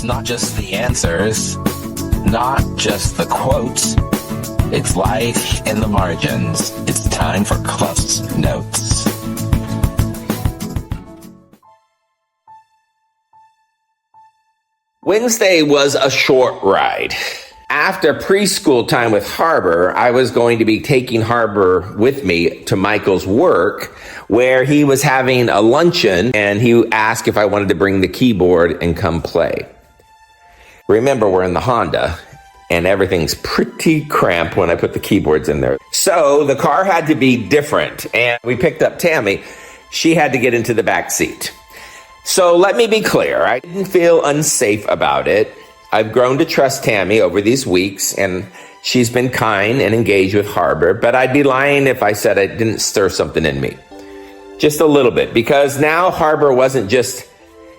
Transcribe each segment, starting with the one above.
It's not just the answers, not just the quotes. It's life in the margins. It's time for CluffsNotes. Wednesday was a short ride. After preschool time with Harbor, I was going to be taking Harbor with me to Michael's work, where he was having a luncheon, and he asked if I wanted to bring the keyboard and come play. Remember, we're in the Honda, and everything's pretty cramped when I put the keyboards in there. So the car had to be different, and we picked up Tammy. She had to get into the back seat. So let me be clear, I didn't feel unsafe about it. I've grown to trust Tammy over these weeks, and she's been kind and engaged with Harbor, but I'd be lying if I said I didn't stir something in me. Just a little bit, because now Harbor wasn't just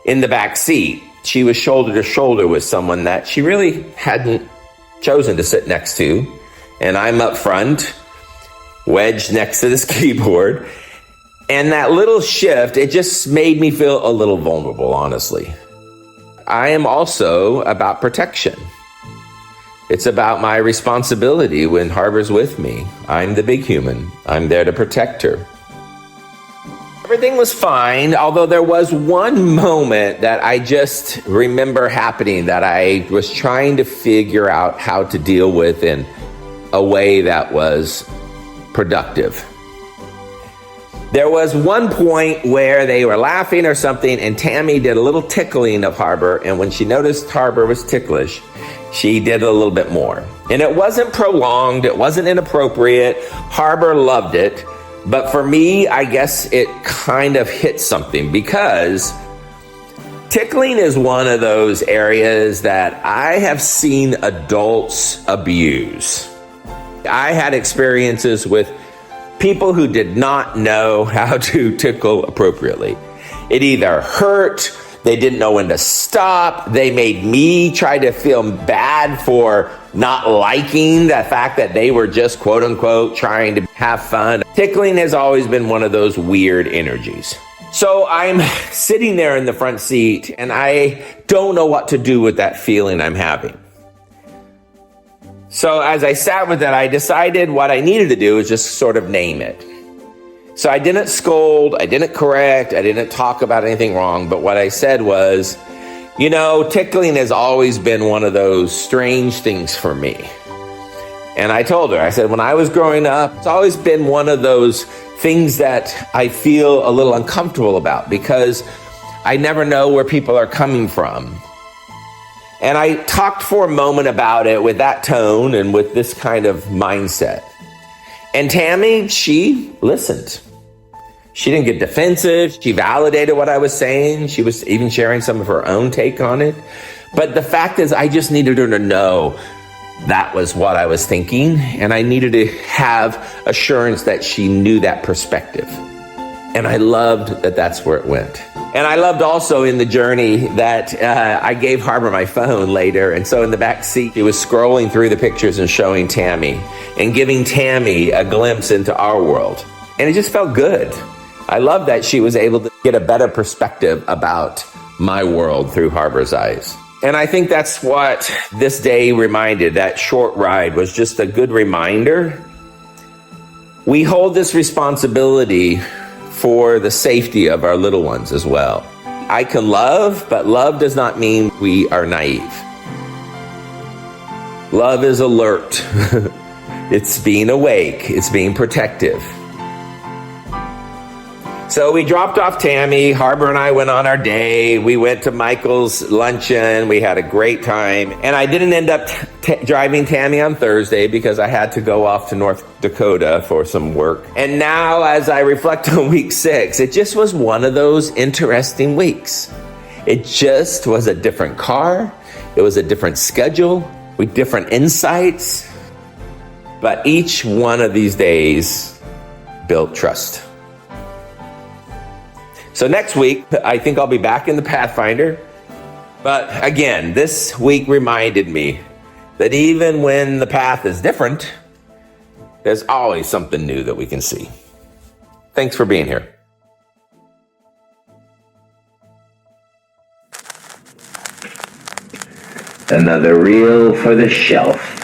in the back seat. She was shoulder to shoulder with someone that she really hadn't chosen to sit next to, and I'm up front, wedged next to this keyboard. And that little shift, it just made me feel a little vulnerable, honestly. I am also about protection. It's about my responsibility when Harbor's with me. I'm the big human. I'm there to protect her. Everything was fine, although there was one moment that I just remember happening that I was trying to figure out how to deal with in a way that was productive. There was one point where they were laughing or something, and Tammy did a little tickling of Harbor, and when she noticed Harbor was ticklish, she did a little bit more. And it wasn't prolonged, it wasn't inappropriate. Harbor loved it, but for me, I guess it kind of hit something, because tickling is one of those areas that I have seen adults abuse. I had experiences with people who did not know how to tickle appropriately. It either hurt, they didn't know when to stop, they made me try to feel bad for not liking the fact that they were just quote unquote trying to have fun. Tickling has always been one of those weird energies. So I'm sitting there in the front seat, and I don't know what to do with that feeling I'm having. So as I sat with it, I decided what I needed to do is just sort of name it. So I didn't scold, I didn't correct, I didn't talk about anything wrong, but what I said was, you know, tickling has always been one of those strange things for me. And I told her, I said, when I was growing up, it's always been one of those things that I feel a little uncomfortable about, because I never know where people are coming from. And I talked for a moment about it with that tone and with this kind of mindset. And Tammy, she listened. She didn't get defensive. She validated what I was saying. She was even sharing some of her own take on it. But the fact is, I just needed her to know that was what I was thinking. And I needed to have assurance that she knew that perspective. And I loved that that's where it went. And I loved also in the journey that I gave Harbor my phone later. And so in the back seat, he was scrolling through the pictures and showing Tammy and giving Tammy a glimpse into our world. And it just felt good. I love that she was able to get a better perspective about my world through Harbor's eyes. And I think that's what this day reminded. That short ride was just a good reminder. We hold this responsibility for the safety of our little ones as well. I can love, but love does not mean we are naive. Love is alert. It's being awake. It's being protective. So we dropped off Tammy. Harbor and I went on our day. We went to Michael's luncheon. We had a great time. And I didn't end up driving Tammy on Thursday because I had to go off to North Dakota for some work. And now as I reflect on week 6, it just was one of those interesting weeks. It just was a different car. It was a different schedule with different insights. But each one of these days built trust. So next week, I think I'll be back in the Pathfinder. But again, this week reminded me that even when the path is different, there's always something new that we can see. Thanks for being here. Another reel for the shelf.